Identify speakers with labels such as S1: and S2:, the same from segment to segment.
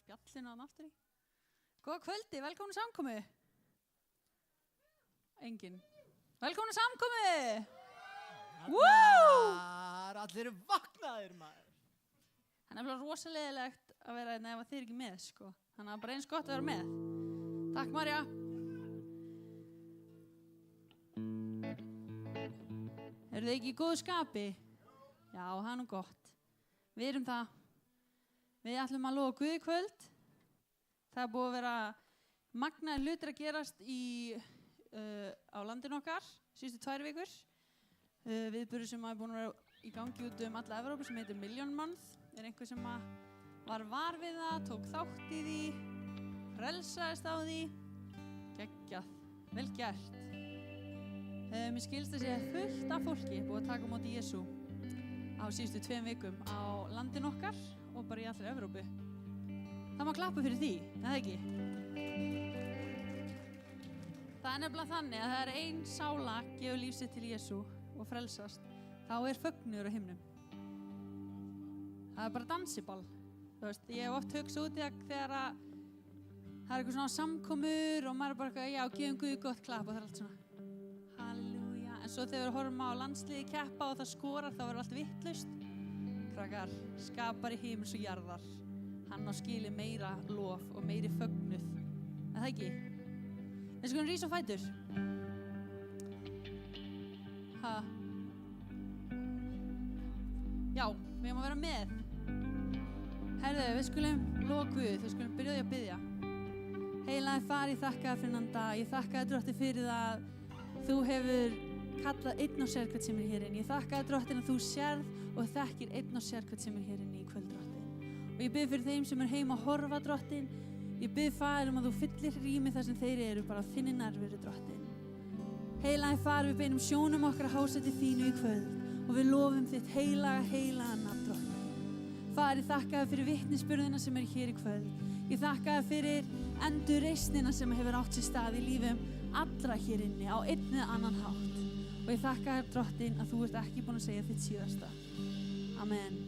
S1: spjallinu þarna aftur í. Góða kvöldi, velkomin samkomu. Engin. Velkomin samkomu.
S2: Allir vaknaðir maður.
S1: Það er rosalegilegt að vera ef þið ekki með, sko. Þannig að bara eins gott að vera með. Takk, Marja. Eru þið ekki í góðu skapi? Já, það er nú gott. Við erum það. Við ætlum að lofa Guði í kvöld. Það er búið að vera magnaðir hlutir að gerast á landinu okkar síðustu 2 vikur. Viðburður sem er búin að vera í gangi út alla Evrópu sem heitir Million Month. Er einhver sem var var við það, tók þátt í því, frelsaðist á því. Geggjað, vel gert. Mér skilst að sé fullt af fólki búið að taka á móti Jesú á síðustu 2 vikum á landinu okkar og bara í allri Evrópu. Það má klappa fyrir því, eða ekki? Það er nefnilega þannig að það er ein sála gefur líf sitt til Jesú og frelsast, þá er fögnuður á himnum. Það er bara dansiball. Þú veist, ég hef oft hugsað út í þegar það er eitthvað svona samkomur og maður er bara eitthvað, já, gefum Guði gott klapp og það er allt svona. Halleluja. En svo þegar við horfum á landsliði keppa og það skorar, þá verður allt vitlaust. Krakkar, skapari himins og jarðar. Hann á skili meira lof og meiri fögnuð. Er það ekki? Við skulum rísa á fætur. Já, við erum að vera með. Herðu, við skulum lofa Guð, við skulum byrja því að biðja. Heilaði Far, ég þakka þér fyrir þennan dag. Ég þakka þér Drottinn fyrir það að þú hefur kallað einn og sér hvern sem er hér inni. Ég þakka þér Drottinn að þú sérð og þekkir einn og sér hvern sem er hér inni í kvöld, Drottinn. Og ég bið fyrir þeim sem er heima að horfa, Drottinn. Ég bið Faðir að þú fyllir rými þar sem þeir eru, bara á þinni nærveru, Drottinn. Heilaði Far, við beinum sjónum okkar að hásæti þínu í kvöld og við lofum þitt heilaga nafn, Drottinn. Faðir, ég þakka þér fyrir vitnisburðina sem er hér í kvöld. Ég þakka þér fyrir endurreisnina sem hefur átt sér stað í lífum allra hér inni á einn eða annan hátt. Og ég þakka þér, Drottinn, að þú ert ekki búin að segja þitt síðasta. Amen.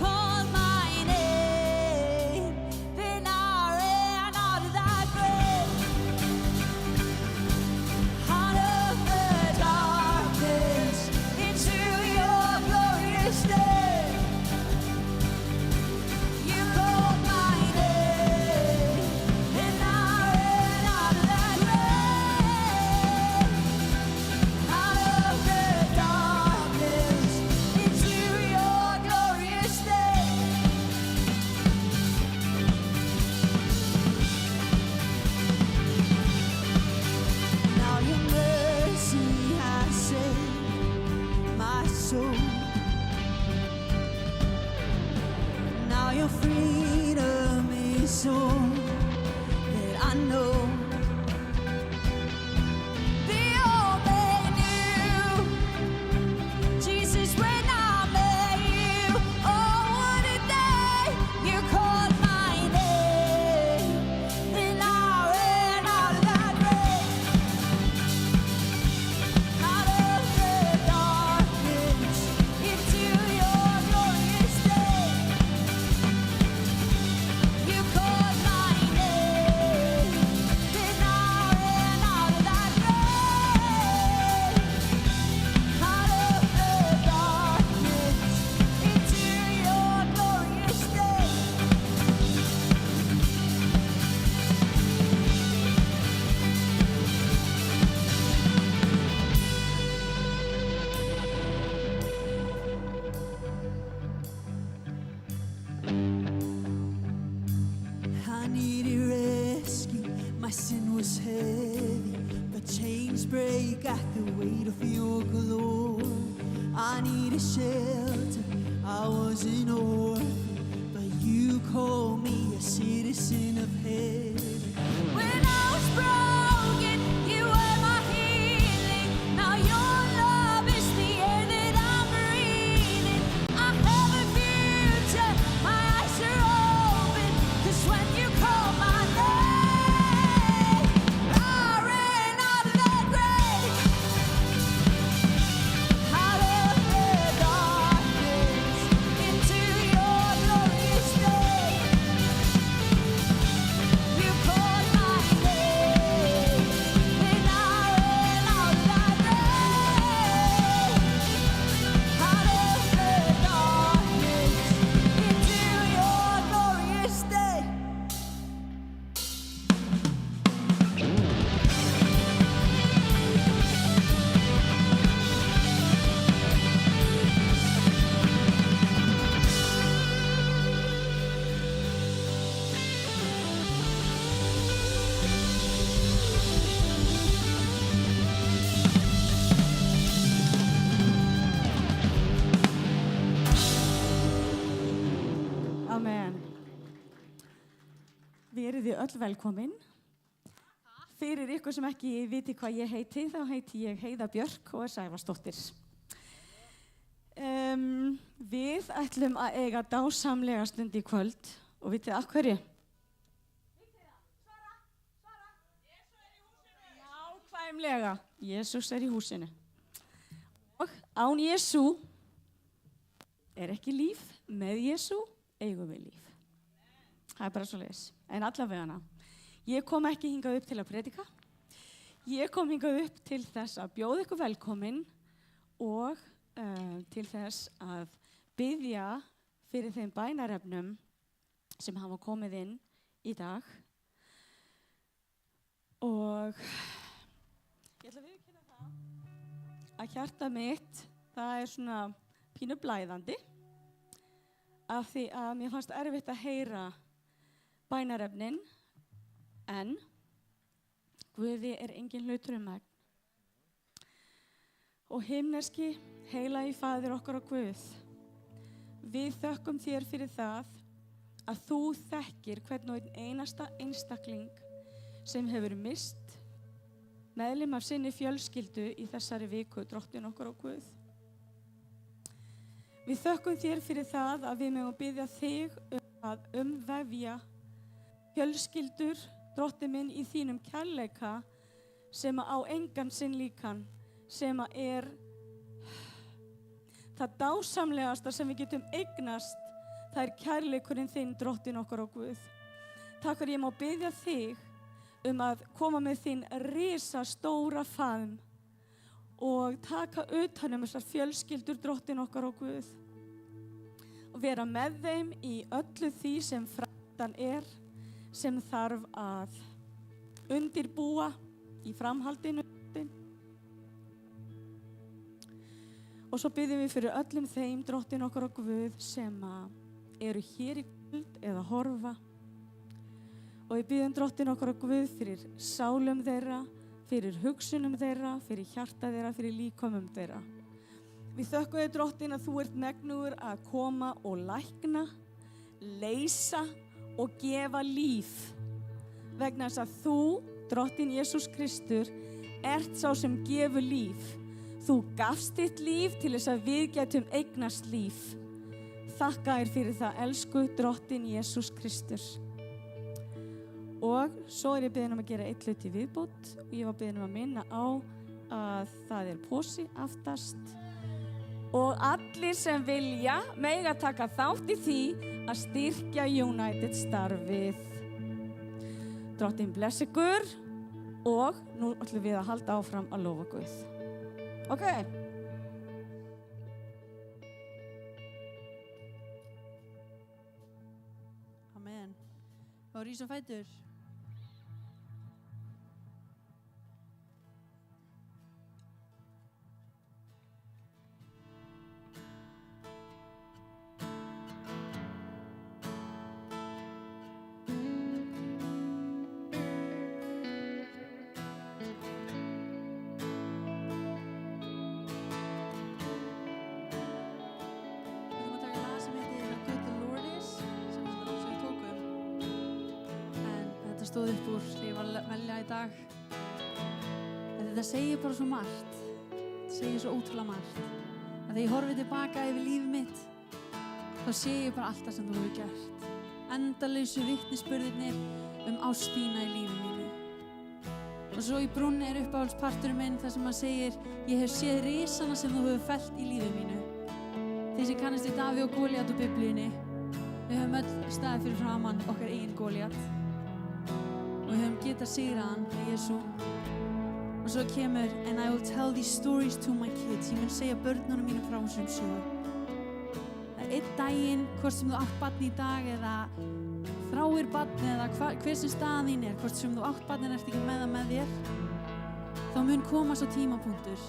S3: Called my name, then I ran out of that grave.
S2: break at the weight of your glory. I needed shelter, I was an orphan, but you called me a citizen of heaven.
S3: When I was broken, you were my healing. Now your love is the air that I'm breathing. I have a future, my eyes are open. 'Cause when you call my name, I ran out of that grave, out of the darkness, into your glorious day. You called my name, and I ran out of that grave, out of the darkness, into your glorious day.
S4: Amen. Verið þið öll velkomin. Fyrir ykkur sem ekki viti hvað ég heiti, þá heiti ég Heiða Björk og er Sævarsdóttir. Við ætlum að eiga dásamlega stund í kvöld og vitið af hverju? Nákvæmlega, Jesús er í húsinu. Og án Jesú er ekki líf, með Jesú eigum við líf. Það er bara svoleiðis. En allavegana, ég kom ekki hingað upp til að predika. Ég kom hingað upp til þess að bjóða ykkur velkomin og til þess að biðja fyrir þeim bænarefnum sem hafa komið inn í dag. Og ég ætla að viðurkenna það að hjarta mitt, það er svona pínu blæðandi af því að mér fannst erfitt að heyra bænarefnin, en Guði er engin hlutur megn. Og himneski, heilagi Faðir okkar og Guð, við þökkum þér fyrir það að þú þekkir hvern og einn einasta einstakling sem hefur mist meðlim af sinni fjölskyldu í þessari viku, Drottinn okkar og Guð. Við þökkum þér fyrir það að við megum biðja þig að umvefja fjölskyldur, Drottinn minn, í þínum kærleika sem á engan sinn líkan, sem er það dásamlegasta sem við getum eignast, það er kærleikurinn þinn, Drottinn okkar og Guð. Takk fyrir ég má biðja þig að koma með þín risastóra faðm og taka utan þessar fjölskyldur, Drottinn okkar og Guð. Og vera með þeim í öllu því sem framundan er, sem þarf að undirbúa í framhaldinu. Og svo biðjum við fyrir öllum þeim, Drottinn okkar og Guð, sem eru hér í kvöld eða horfa. Og við biðjum Drottinn okkar og Guð fyrir sálum þeirra, fyrir hugsunum þeirra, fyrir hjarta þeirra, fyrir líkömum þeirra. Við þökkum þér, Drottinn, að þú ert megnugur að koma og lækna, leysa og gefa líf. Vegna þess að þú, Drottinn Jesús Kristur, ert sá sem gefur líf. Þú gafst þitt líf til þess að við getum eignast líf. Þakka þér fyrir það, elsku Drottinn Jesús Kristur. Og svo er ég beðin að gera eitt hlut í viðbót og ég var beðin að minna á að það er posi aftast og allir sem vilja mega taka þátt í því að styrkja United starfið. Drottinn bless ykkur og nú ætlum við að halda áfram að lofa Guð. Ok.
S1: Amen. Og rísa fætur. stóð upp úr þegar ég var að velja í dag. En þetta segir bara svo margt. Þetta segir svo ótrúlega margt. Að þegar ég horfi tilbaka yfir lífið mitt, þá sé ég bara allt það sem þú hefur gert. Endalausu vitnisburðirnir ást þína í lífið mínu. Og svo í brúnni uppáhaldsparturinn minn þar sem hann segir: ég hef séð risana sem þú hefur fellt í lífið mínu. Þeir sem kannast við Davíð og Gólíat úr Biblíunni, við höfum öll staðið fyrir framan okkar eigin Gólíat. Og við höfum getað sigrað hann með Jesú. Og svo kemur: and I will tell these stories to my kids. Ég mun segja börnunum mínum frá þessum sögum. Það einn daginn, hvort sem þú átt barn í dag eða þráir barn eða hver sem staðan þín hvort sem þú átt barn en ert ekki með það með þér, þá mun koma svo tímapunktur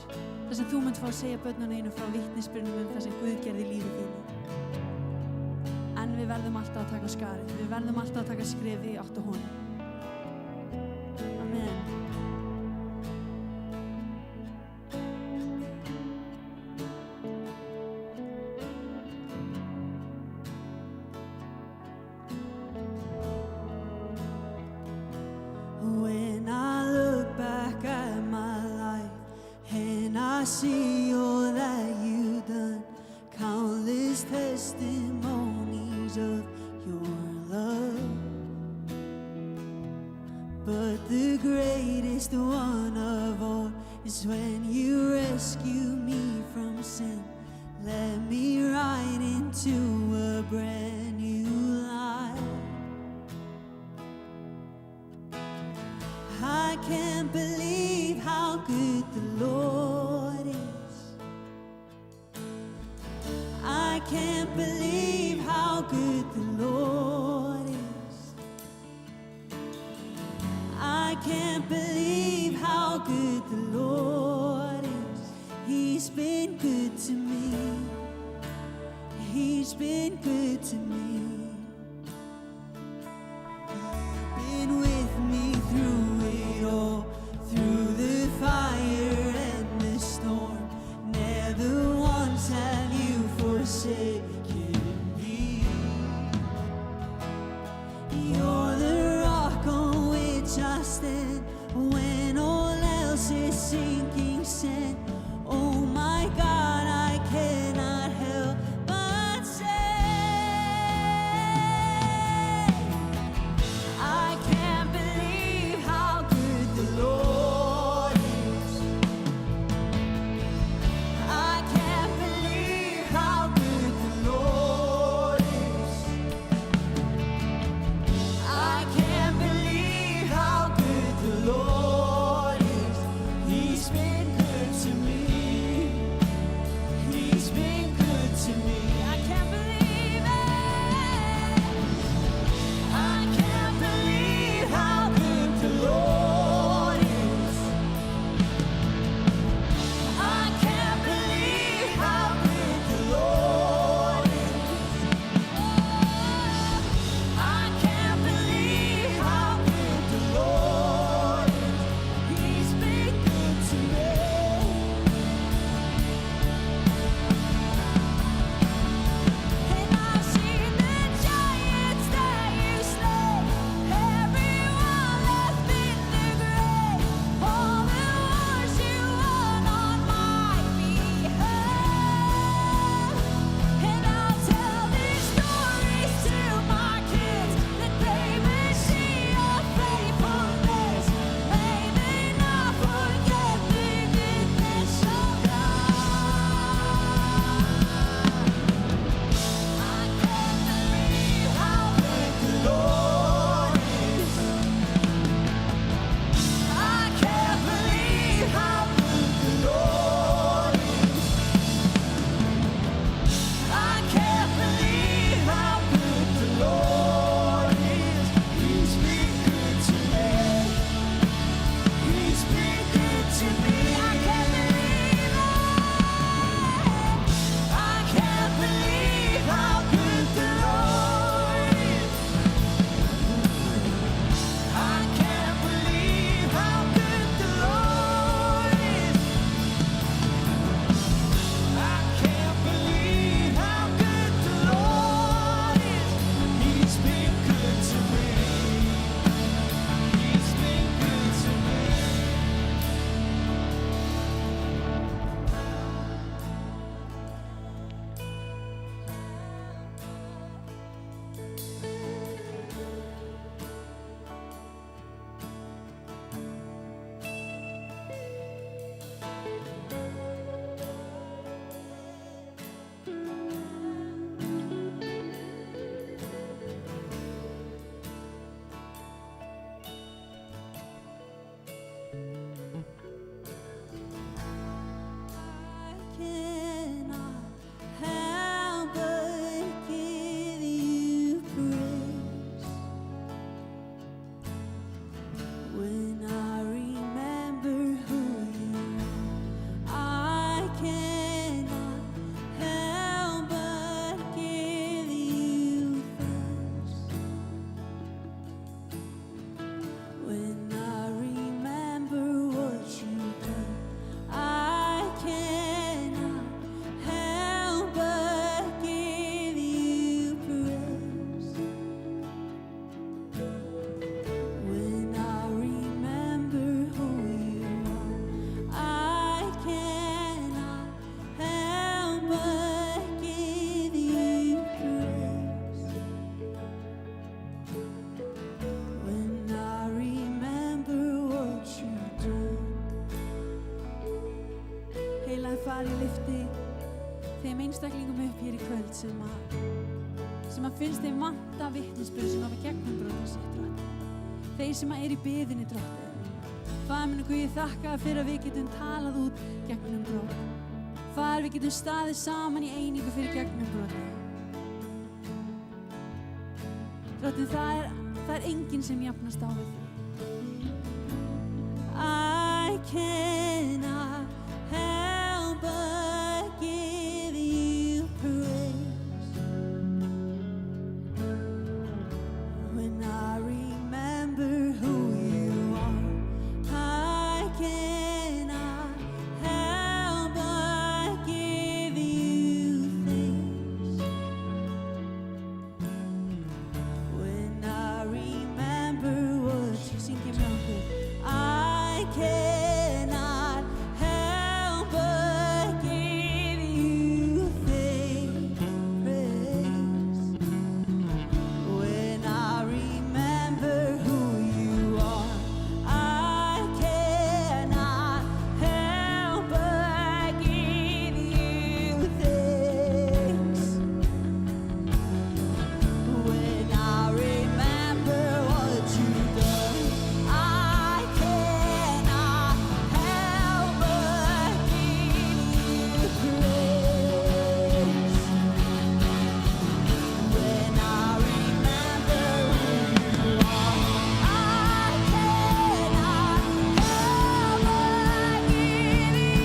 S1: þar sem þú munt fá að segja börnunum þínu frá vitnisbyrnum það sem Guð gerði í lífið þínu. En við verðum alltaf að taka skarið. Við verðum alltaf að taka skrefið í átt að honum. Amen.
S2: When I look back at my life and I see all that you've done, countless testimonies of your love. But the greatest one of all is when you rescue me from sin, let me right into a brand new life. I can't believe how good the Lord is. I can't believe how good the Lord is. I can't believe how good the Lord is. He's been good to me. He's been good to me. You've been with me through it all, through the fire and the storm. Never once have you forsaken me. You're the rock on which I stand when all else is sinking sand. Oh my God, I cannot help but say, I can't believe how good the Lord is. I can't believe how good the Lord is. I can't believe how good the Lord is. He's been good to me.
S1: far ég lyfti þeim einstaklingum upp hér í kvöld sem að finnst þeim vanta vitnisburð sem hafa gegnumbrotið sitt, Drottinn. Þeir sem að í biðinni, Drottinn. Faðir minn og Guð, ég þakka fyrir að við getum talað út gegnumbrot. Faðir, við getum staðið saman í einingu fyrir gegnumbrotið. Drottinn, það er enginn sem jafnast á við þig.
S2: I cannot help but give you praise when I remember who you are. I cannot help but give you thanks when I remember what you sing him now. I cannot help but give you thanks when I remember who you are. I cannot help but give you thanks when I remember what you've done. I cannot help but give you praise when I remember who you are. I cannot help but give you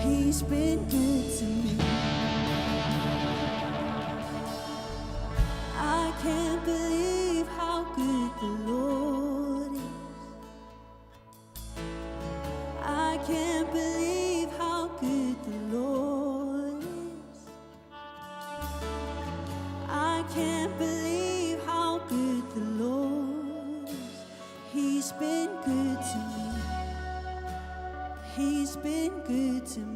S2: He's been good to me. I can't believe how good the Lord is. I can't believe how good the Lord is. I can't believe how good the Lord is. He's been good to me. He's been good to me.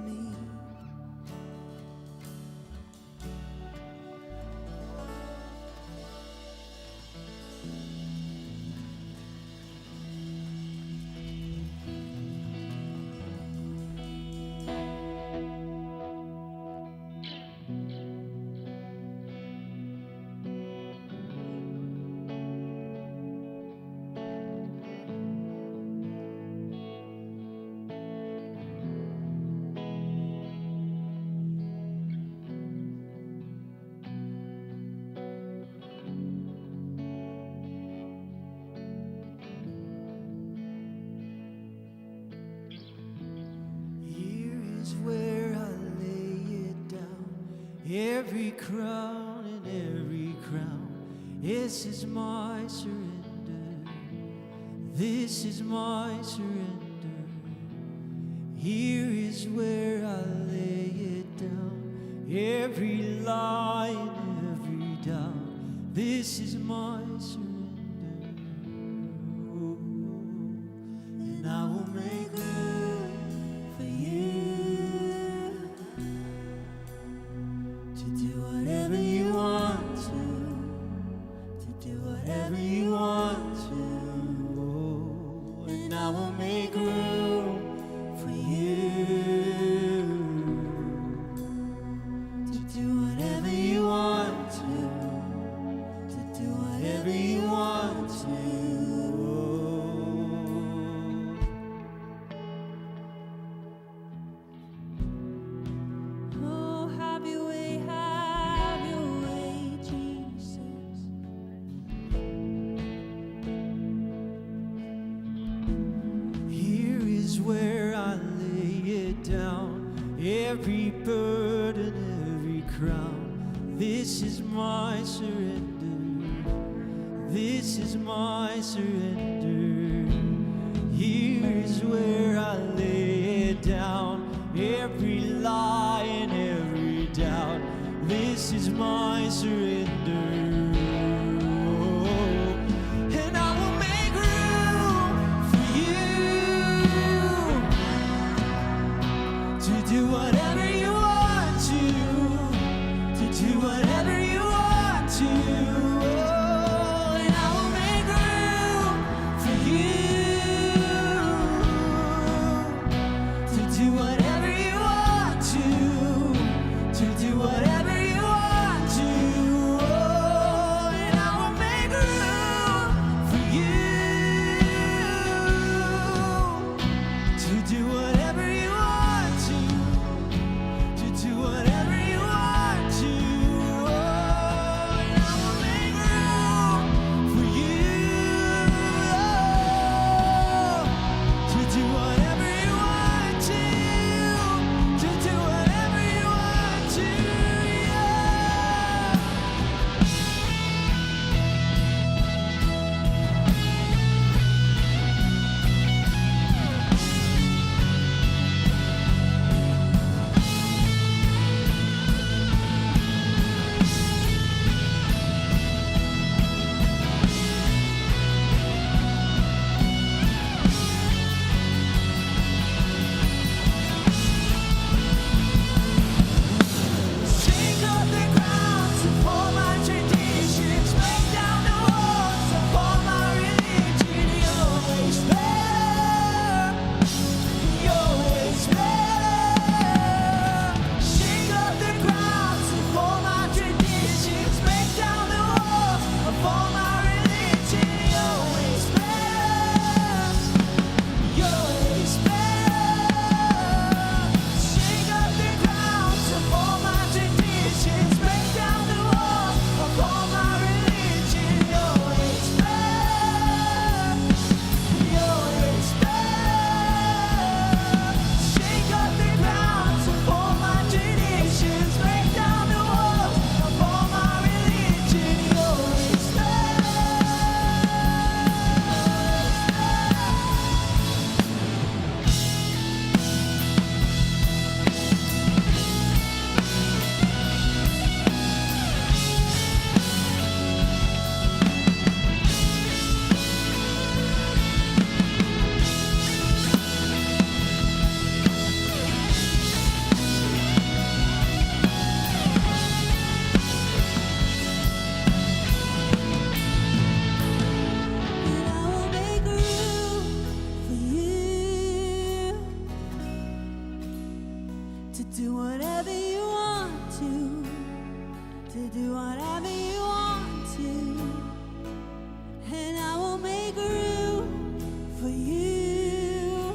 S2: Every crown and every crown, this is my surrender. This is my surrender. Here is where I lay it down. Every lie and every doubt, this is my surrender. is my surrender. This is my surrender. Here is where I lay it down. Every lie and every doubt. This is my surrender. And I will make room for you to do whatever you want to do whatever you want to. Oh, and I will make room for you to do whatever you want to do whatever you want to. Oh, and I will make room for you to do whatever you want to do whatever you want to. Oh, and I will make room for you to do whatever you want to do whatever you want to. Shake up the ground to form my traditions, break down the walls to form my religion. You're always better, you're always better. Shake up the ground to form my traditions, break down the walls to form my religion. You're always better, you're always better. Shake up the ground to form my traditions, break down the walls of all my religion. You're always better, you're always better. Shake up the ground to form my traditions, break down the walls of all my religion. You're always And I will make room for you to do whatever you want to do whatever you want to. And I will make room for you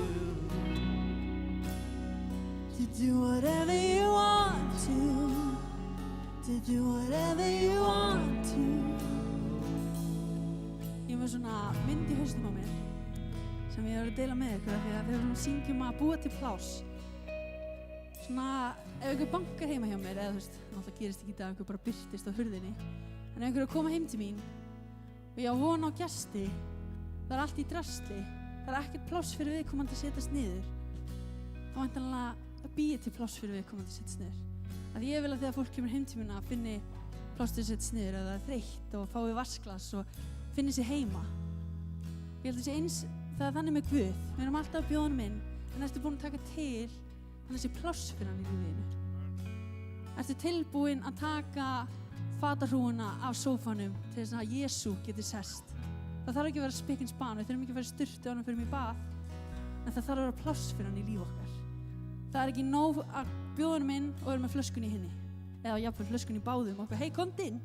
S2: to do whatever you want to do whatever you want to.
S1: Ég er með svona mynd í haustum á mér sem ég hefur að deila með ykkur af því að þegar við syngjum að búa til pláss. Svona, ef einhver bankar heima hjá mér, eða þú veist, náttúrulega gerist ekki í dag að einhver bara birtist á hurðinni, en ef einhver er að koma heim til mín og ég á von á gesti, það er allt í drasli, það er ekkert pláss fyrir viðkomandi að setjast niður, þá væntanlega að býja til pláss fyrir viðkomandi að setjast niður. Að ég vil að þegar fólk kemur heim til mín að finni pláss til að setjast niður eða það er þreytt og fái vatnsglas og finni sér heima. Ég held að sé eins, það er þannig með Guð, við erum alltaf að bjóða honum inn, en ertu búin að taka til þannig að sé pláss fyrir hann í lífinu? Ertu tilbúin að taka fatahrúguna af sófanum til þess að Jesú geti sest? Það þarf ekki að vera spekins ban, við þurfum ekki að fara í sturtu á hann fyrir mig í bað, en það þarf að vera pláss fyrir hann í líf okkar. Það er ekki nóg að bjóða honum inn og vera með flöskun í hinni, eða jafnvel flöskun í báðum og hei, komdu inn.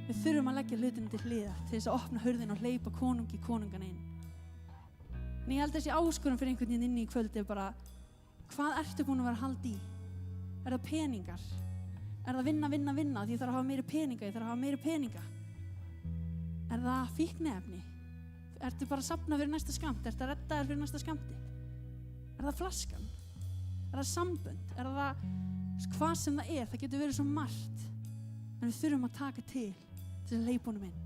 S1: Við þurfum að leggja hlutina til hliðar til þess að opna hurðina og hleypa konungana inn. En ég held að þessi áskorun fyrir einhvern veginn inni í kvöld er bara, hvað ertu búin að vera að halda í? Er það peningar? Er það vinna? Því ég þarf að hafa meiri peninga, ég þarf að hafa meiri peninga. Er það fíkniefni? Ertu bara að safna fyrir næsta skammt? Ertu að redda þér fyrir næsta skammti? Er það flaskan? Er það sambönd? Er það hvað sem það er? Það getur verið svo margt. En við þurfum að taka til þess að leipa honum inn.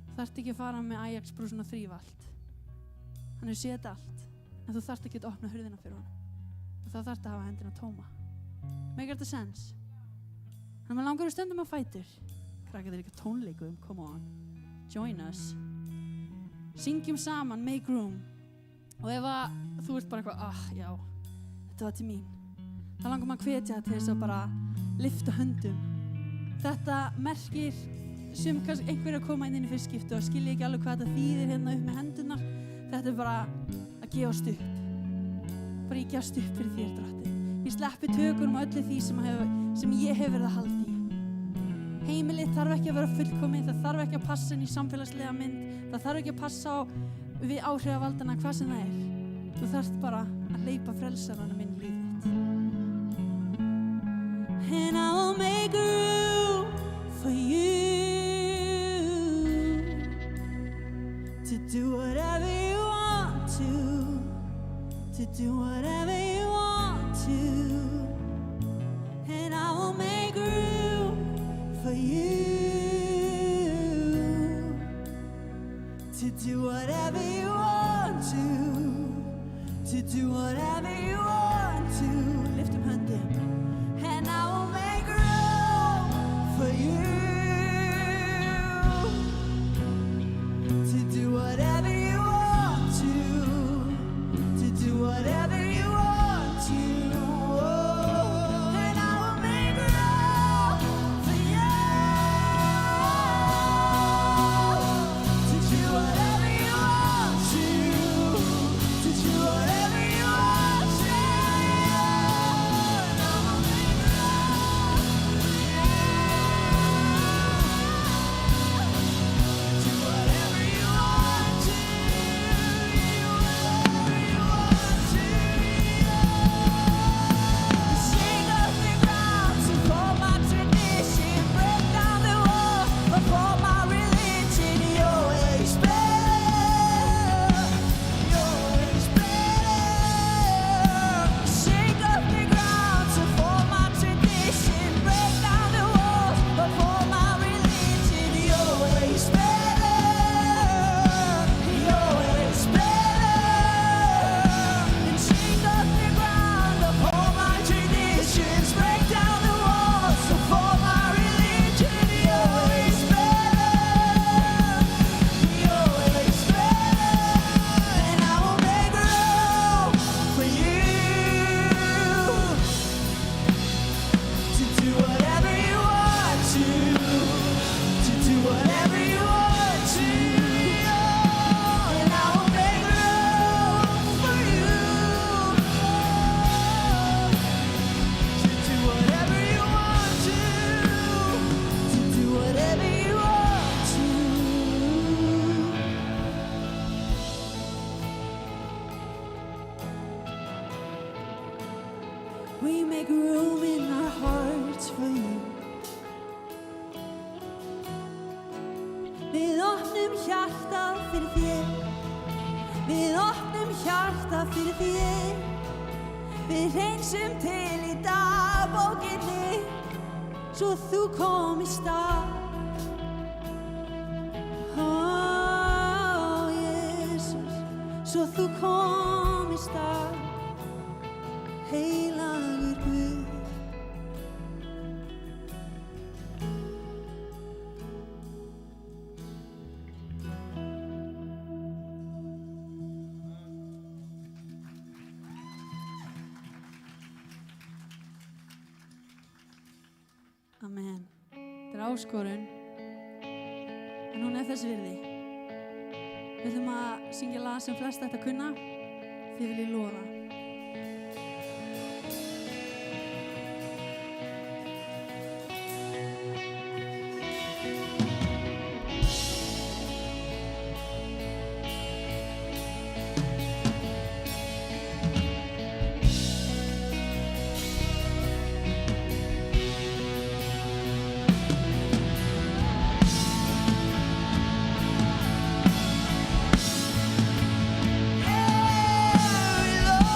S1: Þú þarft ekki að fara með Ajax-brúsun og þrífa allt. Hann hefur séð allt. En þú þarft ekki að opna hurðina fyrir honum. Og þá þarft að hafa hendina tóma. Make þetta sense? Þannig að maður langar við stöndum á fætur. Krakkar, þetta er ekki tónleikum, come on. Join us. Syngjum saman, make room. Og ef að þú ert bara eitthvað, já, þetta var til mín. Þá langar maður að hvetja til þess að bara lyfta höndum. Þetta merkir sem kannski einhverju að koma inn í fyrst skipti og skilja ekki alveg hvað þetta þýðir hérna upp með hendurnar. Þetta er bara að gefast upp. Bara ég gefast upp fyrir þér, Drottinn. Ég sleppi tökunum á öllu því sem ég hef verið að halda í. Heimilið þarf ekki að vera fullkomið, það þarf ekki að passa inn í samfélagslega mynd, það þarf ekki að passa við áhrifavaldana hvað sem það er. Þú þarft bara að leipa frelsaranum inn í lífið þitt.
S2: And I will make room for you to do whatever you want to do whatever you want to. And I will make room for you to do whatever you want to do whatever you want to. Lift up höndin. And I will make room for you to do whatever you want to do whatever you want to. Oh, and I will make room for you to do whatever you want to do whatever you want to. And I will make room for you do whatever you want to, do whatever you want to. Shake up the ground to for my tradition, break down the walls for my religion. You're always better, you're always better. Shake up the ground to for my tradition, break down the walls for my religion. You're always better, you're always better. And shake up the ground for my traditions, break down the walls for my religion. You're always better, you're always better. And I will make room for you to do whatever you want to do whatever you want to. And I will make room for you to do whatever you want to do whatever you want to. We make room in our hearts for you. Við opnum hjartað fyrir þér. Við opnum hjartað fyrir þér. Við hreinsum til í dagbókinni svo þú komist að. Ó, Jesus, svo þú komist að. Heilagur Guð.
S1: Amen. Þetta er áskorun. En hún er þess virði. Við ætlum að syngja lag sem flest ætti að kunna. Þið viljið lofa.
S2: Yeah, we love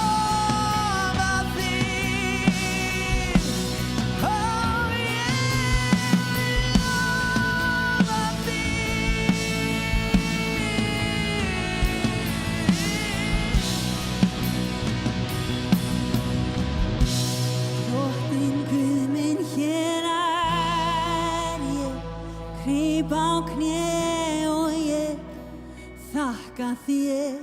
S2: Krýp á kné og ég þakka þér.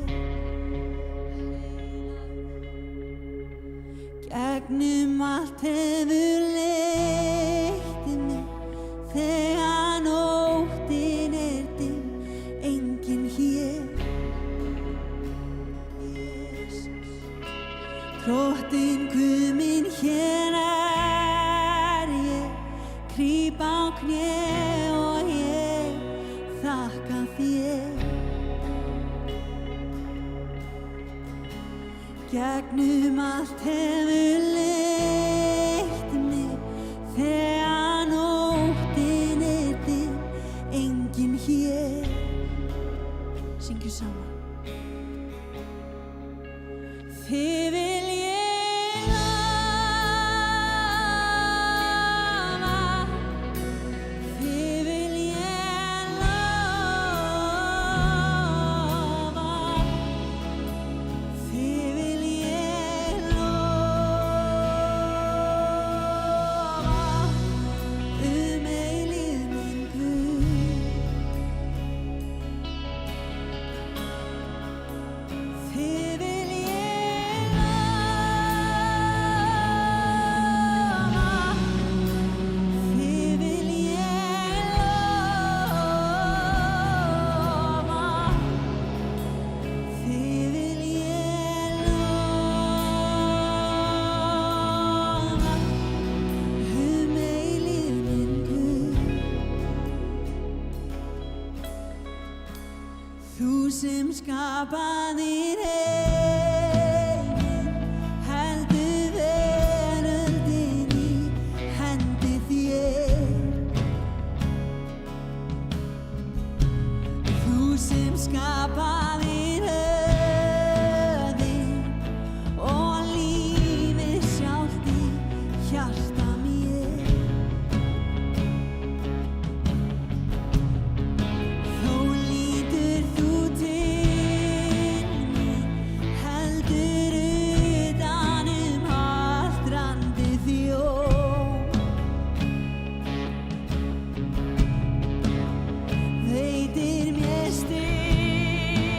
S2: Gegnum allt hefur leitt mig þegar nóttin dimm, enginn hér. Drottinn Guð minn, hér ég, krýp á kné og ég þakka þér. Gegnum allt hefur leitt mig þegar nóttin dimm, enginn hér. Syngjum saman. Þig vil ég lofa, þig vil ég lofa, þig vil ég lofa, eilífð minn Guð. Þig vil ég lofa, þig vil ég lofa, þig vil ég lofa, eilífð minn Guð. Þú sem skapaðir heiminn, heldur veröldin í hendi þér. Þú sem skapaðir höfðin og lífið sjálft í hjarta mér. Þó lítur þú til mín, heldur utan allt randið þjóð. Veitir mér styrk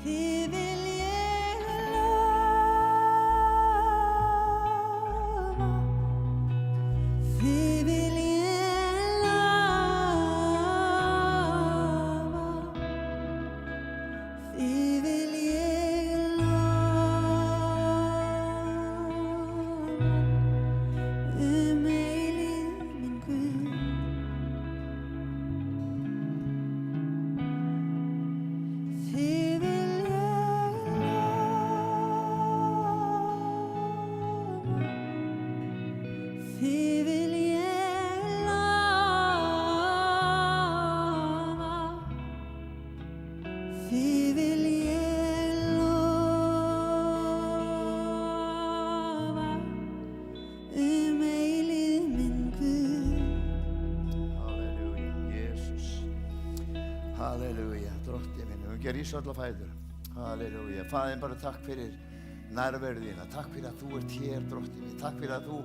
S2: Þig vil ég lofa, þig vil ég lofa, þig vil ég lofa, eilífð minn Guð. Þig vil ég lofa, þig vil ég lofa, þig vil ég lofa, eilífð minn Guð.
S5: Halleluja, Jesús. Halleluja, drottinn minn. Við gerum rísa öll á fætur. Halleluja. Faðir, bara takk fyrir nærveru þína. Takk fyrir að þú ert hér, drottinn minn. Takk fyrir að þú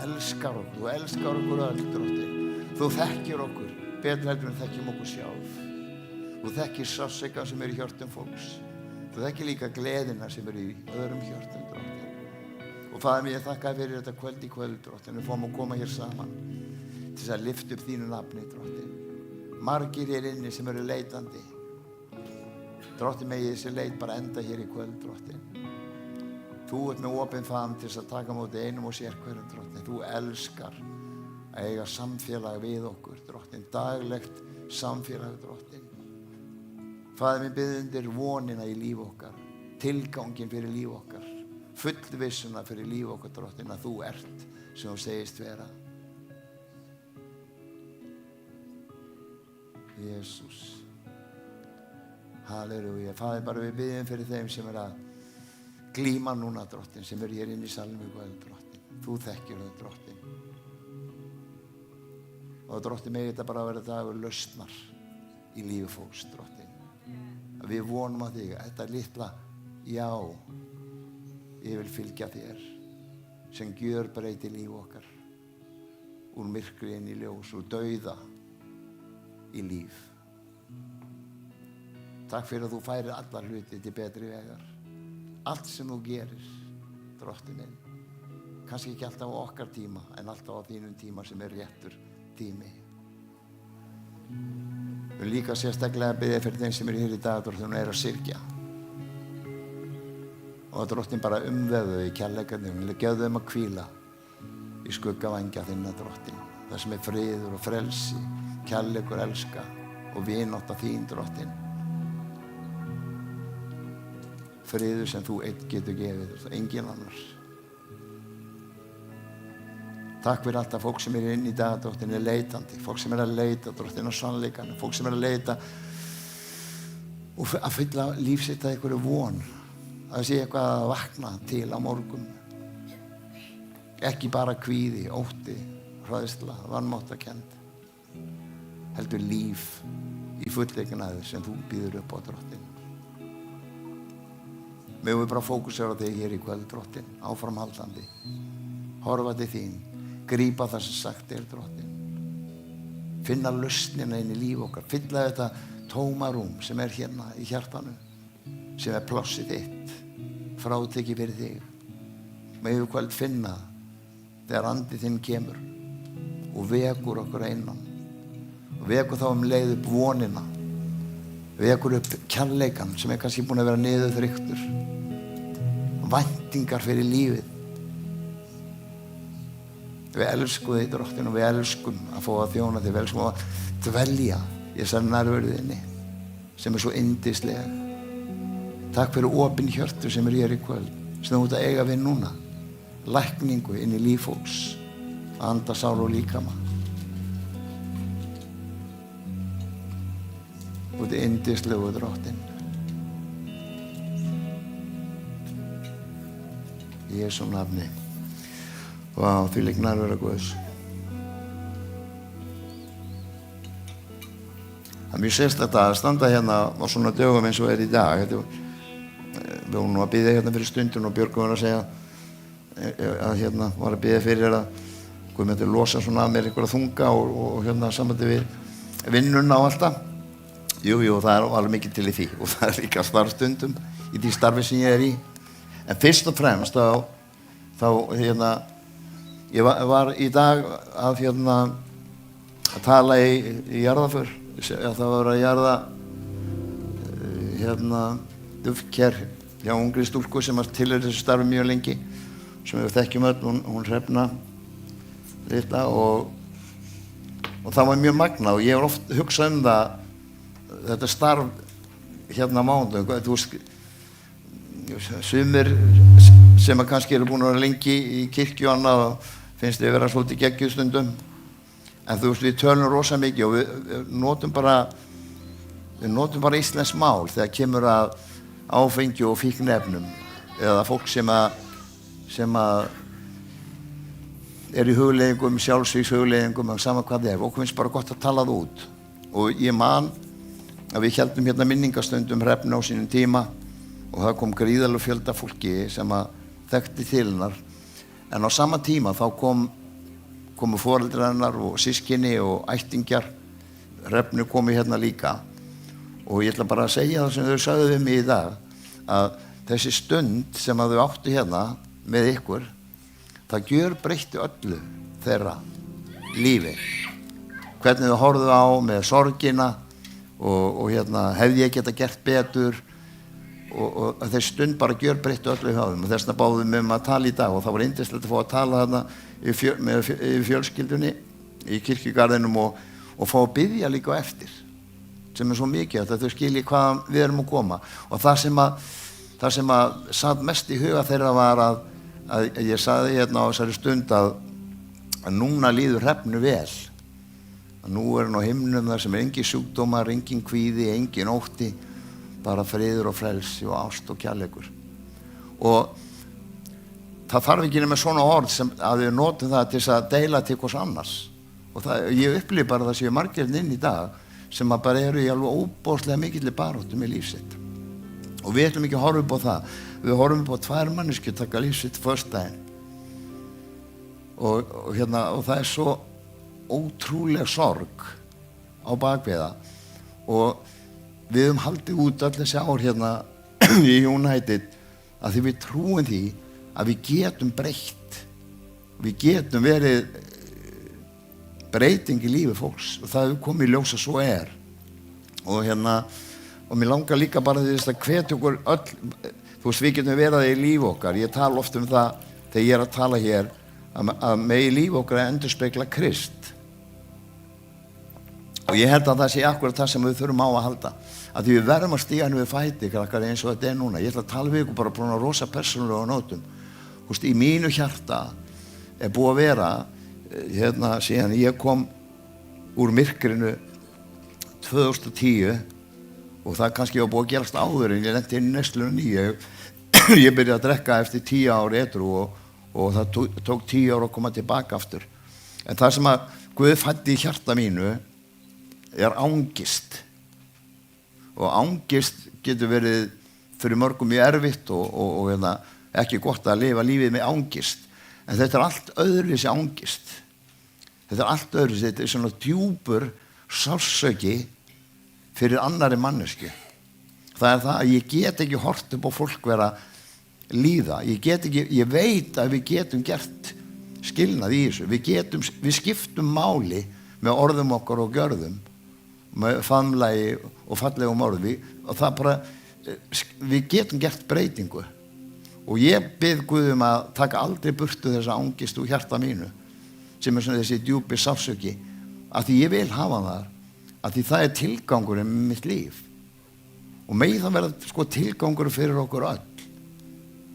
S5: elskar okkur. Þú elskar okkur öll, drottinn. Þú þekkir okkur betur heldur en þekkjum okkur sjálf. Þú þekkir sársauka sem er í hjörtum fólks. Þú þekkir líka gleðina sem er í öðrum hjörtum, drottinn. Og faðir mér, ég þakka þér fyrir þetta kvöld í kvöld, drottinn. Við fáum að koma hér saman til þess að lyfta upp þínu nafni, drottinn. Margir hér inni sem eru leitandi. Drottinn, megi þessi leit bara enda hér í kvöld, drottinn. Þú ert með opinn faðm til þess að taka á móti einum og sér hverjum, drottinn. Þú elskar að eiga samfélag við okkur, drottinn. Daglegt samfélag, drottinn. Faðir minn, biðjum undir vonina í líf okkar, tilganginn fyrir líf okkar, fullvissuna fyrir líf okkar, drottinn, að þú ert sem þú segist vera. Jesús. Halleluja. Faðir, bara við biðjum fyrir þeim sem er að glíma núna, drottinn, sem er hér inn í salnum í kvöld, drottinn. Þú þekkir þau, drottinn. Og drottinn, megi þetta bara vera dagur lausnar í lífi fólks, drottinn. Að við vonum að þig, þetta litla já, ég vil fylgja þér, sem gjörbreytir líf okkar, úr myrkri inn í ljós, úr dauða í líf. Takk fyrir að þú færir alla hluti til betri vegar. Allt sem þú gerir, drottinn minn, kannski ekki alltaf á okkar tíma, en alltaf á þínum tíma sem er réttur tími. Við líka sérstaklega að biðja fyrir þeim sem eru hér í dag, drottinn, og eru að syrgja. Og að drottinn bara umveðu í kærleikanum, gefðu þeim að hvíla í skuggavængja þinna, drottinn. Það sem er friður og frelsi, kærleikur, elska og vinátta þín, drottinn. Friður sem þú einn getur gefið, engin annars. Takk fyrir alltaf fólk sem er inn í dag, drottinn, er leitandi, fólk sem er að leita, drottinn, á sannleikanum, fólk sem er að leita og að fylla líf sitt að einhverju von, að sé eitthvað að vakna til á morgun. Ekki bara kvíði, ótti, hræðsla, vanmáttakennd, heldur líf í fullleiknaði sem þú býður upp á, drottinn. Megum við bara fókusera á þig hér í kvöld, drottinn, áframhaldandi. Horfa til þín, grípa það sem sagt er, drottinn. Finna lausnina inn í líf okkar, fylla þetta tómarúm sem er hérna í hjartanu, sem er plássið þitt, frátekið fyrir þig. Megum við kvöld finna þegar andi þinn kemur og vekur okkur innan. Og vekur þá leið upp vonina, vekur upp kærleikan sem er kannski búin að vera niðurþryktur, væntingar fyrir lífið. Við elskum þig, drottinn, og við elskum að fá að þjóna þig, við elskum að dvelja í þessari nærveru þinni sem er svo yndisleg. Takk fyrir opin hjörtu sem er hér í kvöld, sem þú ert að eiga við núna, lækningu inn í líf fólks, anda, sál og líkama. Þú ert yndislegu, drottinn. Í Jesú nafni. Vá, því lík nærvera Guðs. Það er mjög sérstakt að standa hérna á svona dögum eins og er í dag. Við vorum nú að biðja hérna fyrir stundin og Björg var að segja að hérna var að biðja fyrir að Guð myndi losa svona af mér einhverja þunga og hérna samvætti við vinnuna og alltaf. Jú, það er alveg mikið til í því og það er líka starfstundum í því starfi sem ég er í. En fyrst og fremst þá ég var í dag að tala í jarðaför. Það var að jarða dufker hjá ungri stúlku sem var til þessu starfi mjög lengi, sem við þekkjum öll, hún Hrefna þetta og það var mjög magnað og ég hef oft hugsað þetta starf mánudaginn, þú veist, sumir sem kannski eru búin að vera lengi í kirkju og annað og finnst þið vera svolítið geggjuð stundum, en þú veist, við tölum rosa mikið og við notum bara íslenskt mál þegar kemur að áfengi og fíkniefnum eða fólk sem að er í hugleiðingum, sjálfsvígshugleiðingum, sama hvað það er, okkur finnst bara gott að tala það út. Og ég man að við héldum minningastund Hrefnu á sínum tíma og það kom gríðarlega fjölda fólki sem að þekkti til hennar. En á sama tíma þá komu foreldrar hennar og systkini og ættingjar. Hrefnu komu hérna líka. Og ég ætla bara að segja það sem þau sagðu við mig í dag, að þessi stund sem að þau áttu hérna með ykkur, það gjörbreytti öllu þeirra lífi. Hvernig þau horfðu á með sorgina og hefði ég geta gert betur og þessi stund bara gjörbreytti öllu hjá þeim og þess vegna báðum við að tala í dag og það var yndislegt að fá að tala þarna með fjölskyldunni í kirkjugarðinum og fá að biðja líka á eftir, sem er svo mikið að þau skilji hvaðan við erum að koma. Og það sem að satt mest í huga þeirra var að ég sagði á þessari stund að núna líður Hrefnu vel. Að nú er hann á himnum þar sem er engin sjúkdómar, engin kvíði, engin ótti, bara friður og frelsi og ást og kærleikur. Og það þarf ekki nema svona orð sem að við notum það til þess að deila til hvers annars. Og ég upplifi bara það séu margir inn í dag sem að bara eru í alveg óbóðslega mikilli baráttu með lífsitt. Og við ætlum ekki að horfa upp á það. Við horfum upp á 2 manneskjur taka lífsitt föstudaginn. Og það er svo ótrúleg sorg á bakviða og við höfum haldið út öll þessi ár í United að því við trúum því að við getum breytt, við getum verið breyting í lífi fólks og það hefur komið í ljós að svo er og mér langar líka bara þess að hvetja okkur öll, þú veist, við getum verið í lífi okkar, ég tala oft um það þegar ég er að tala hér að með í lífi okkar að endurspegla Krist. Og ég held að það sé akkurat það sem við þurfum á að halda. Að því við verðum að stíga henni við fæti, krakkar, eins og þetta er núna. Ég ætla að tala við ykkur bara á rosa persónulega nótum. Þú veist, í mínu hjarta er búið að vera, síðan ég kom úr myrkrinu 2010 og það kannski var búið að gerast áður en ég lenti inn í neyslunum ég byrjaði að drekka eftir 10 ár edrú og það tók 10 ár að koma tilbaka aftur. En það sem að Guð fæddi í hjarta mínu er angist. Og angist getur verið fyrir mörgum mjög erfitt og ekki gott að lifa lífið með angist. En þetta er allt öðruvísi angist. Þetta er allt öðruvísi, þetta er svona djúpur sársauki fyrir annarri mannesku. Það er það að ég get ekki hort upp á fólk vera líða. Ég veit að við getum gert skilnað í þessu. Við skiptum máli með orðum okkar og gjörðum, með famlagi og fallegum orði og það bara, við getum gert breytingu. Og ég bið Guð að taka aldrei burtu þessa angist úr hjarta mínu, sem er svona þessi djúpi sársauki, af því ég vil hafa það, af því það er tilgangurinn með mitt líf. Og megi það verða tilgangur fyrir okkur öll,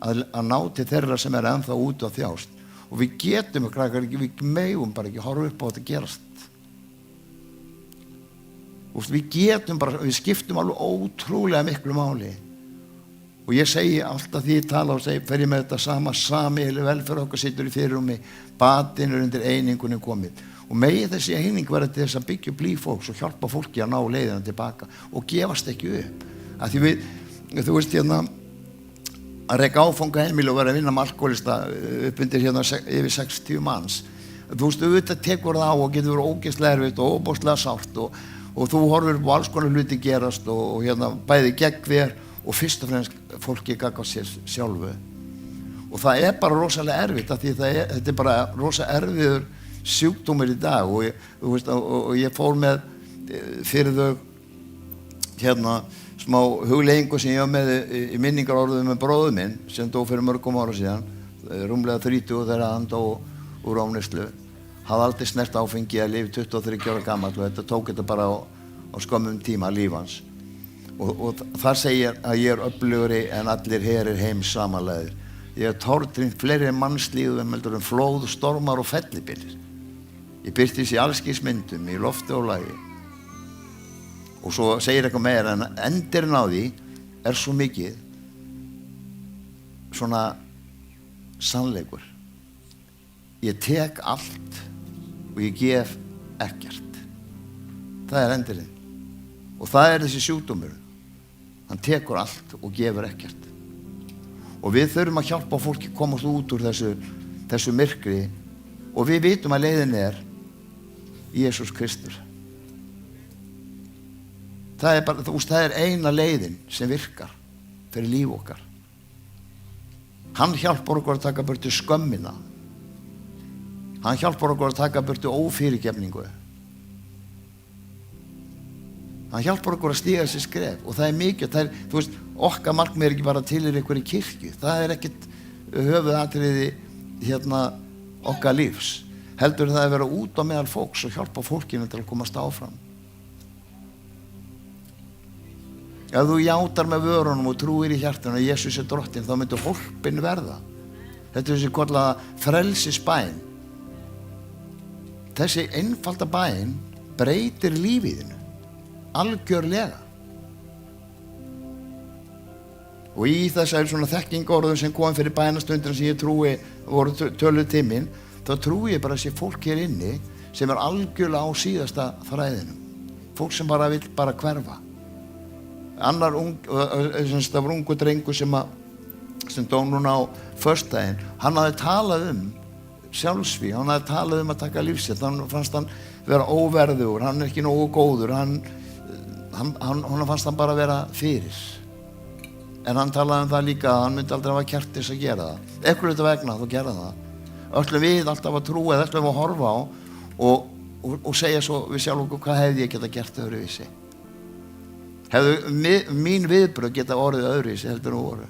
S5: að ná til þeirra sem er ennþá út á þjást. Og við getum, við megum bara ekki horfa upp á þetta gerast. Við getum bara, við skiptum alveg ótrúlega miklu máli. Og ég segi alltaf því ég tala og segi, fer ég með þetta sameiginlega velferð okkar situr í fyrirrúmi, batinn er undir einingunni komið. Og megi þessi eining verða til þess að byggja upp líf fólks og hjálpa fólki að ná leiðina tilbaka og gefast ekki upp. Að því þú veist að reka áfangaheimili og vera að vinna með alkoholista upp undir yfir 60 manns. Þú veist, auðvitað tekur það á og getur verið ógeðslega erfitt og óbóðslega sárt og þú horfir upp á alls konar hluti gerast og hérna bæði gegn þér og fyrst og fremst fólki gagnvart sér sjálfu. Og það er bara rosalega erfitt af því þetta er bara rosa erfiður sjúkdómur í dag og ég fór með fyrir þau hérna smá hugleiðingu sem ég var með í minningarorðum með bróður minn sem dó fyrir mörgum ára síðan, rúmlega 30 þegar hann dó úr ofneyslu. Hafði aldrei snert áfengi að lifi 23 ára gamall og þetta tók þetta bara á skömmum tíma líf hans. Og þar segir að ég er öflugri en allir herir heims samanlegðir. Ég hef tortrynt fleiri mannslífum heldur en flóð, stormar og fellibyljir. Ég birtist í allskis myndum, í lofti og lagi. Og svo segir eitthvað meira en endirinn á því er svo mikið svona sannleikur. Ég tek allt og ég gef ekkert. Það er endirinn. Og það er þessi sjúkdómur. Hann tekur allt og gefur ekkert. Og við þurfum að hjálpa fólki að komast út úr þessu myrkri og við vitum að leiðin er Jesús Kristur. Það er eina leiðin sem virkar fyrir líf okkar. Hann hjálpar okkur að taka burtu skömmina. Hann hjálpar okkur að taka burtu ófyrirgefningu. Hann hjálpar okkur að stíga sér skref og það er mikið, þú veist, okkar markmið er ekki bara til ykkur í kirkju. Það er ekkert höfuðatriði hérna okkar lífs. Heldur það að vera út á meðal fólks og hjálpa fólkinu til að komast áfram. Ef þú játar með vörunum og trúir í hjartanu að Jesús er drottinn, þá myndir hólpin verða. Þetta er þessi kallaða frelsisbæn. Þessi einfalda bæn breytir lífiðinu, algjörlega. Og í þessari svona þekkingorðum sem kom fyrir bænastundina sem ég trúi voru töluð tíminn, þá trúi ég bara að sé fólk hér inni sem er algjörlega á síðasta þræðinum. Fólk sem bara vill bara hverfa. Annar það var ungu drengur sem dó núna á föstudaginn, hann hafði talað sjálfsvíg, hann hafði talað að taka lífsitt, hann fannst hann vera óverðugur, hann er ekki nógu góður, hann fannst hann bara vera fyrir. En hann talaði það líka að hann myndi aldrei hafa kjark til þess að gera það. Eitthvað þetta vegna þá gera það. Öllum við alltaf að trúa eða öllum að horfa á og segja svo við sjálf okkur hvað hefði ég geta gert öðruvísi. Hefðu mín viðbrögð geta orðið öðruvísi heldur nú voru.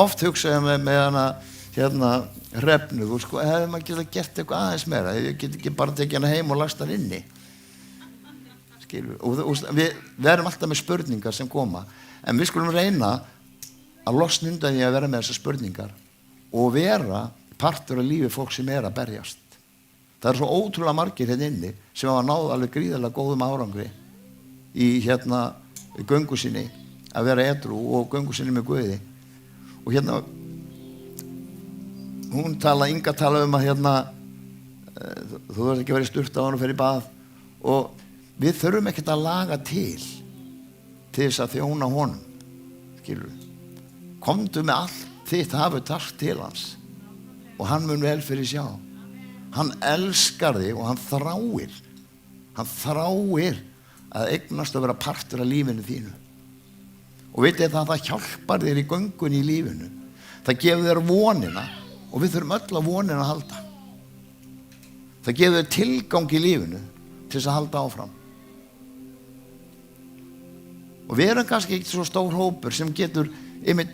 S5: Oft hugsaði ég með hana hérna Hrefnu, hefði maður geta gert eitthvað aðeins meira, ég get ekki bara tekið hana heim og lagst hann inni. Skilur, og við erum alltaf með spurningar sem koma, en við skulum reyna að losna undan því að vera með þessar spurningar og vera partur af lífi fólk sem er að berjast. Það er svo ótrúlega margir hérna inni sem hafa náð alveg gríðarlega góðum árangri í hérna göngu sinni að vera edrú og göngu sinni með Guði. Og hérna Inga tala að hérna þú verður ekki að vera í sturta á hann og fer í bað og við þurfum ekkert að laga til þess að þjóna honum. Skilur við? Komdu með allt þitt hafu tart til hans og hann mun vel fyrir sjá. Hann elskar þig og hann þráir að eignast að vera partur af lífinu þínu. Og vitið það hjálpar þér í göngunni í lífinu. Það gefur þér vonina og við þurfum öll að vonina að halda. Það gefur þér tilgang í lífinu til þess að halda áfram. Og við erum kannski ekki svo stór hópur sem getur einmitt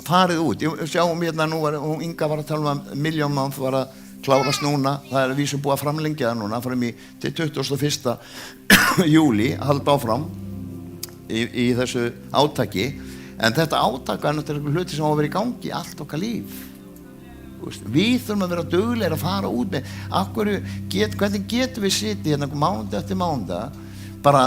S5: farið út. Sjáum hérna nú Inga var að tala um að Million Month var að klárast núna. Það er vísu búið að framlengja það núna fram til 21. júlí að halda áfram í þessu átaki. En þetta átaka er náttúrulega hluti sem á að vera í gangi allt okkar líf. Við þurfum að vera duglegir að fara út með hvernig getum við sitið hérna mánudag eftir mánudag bara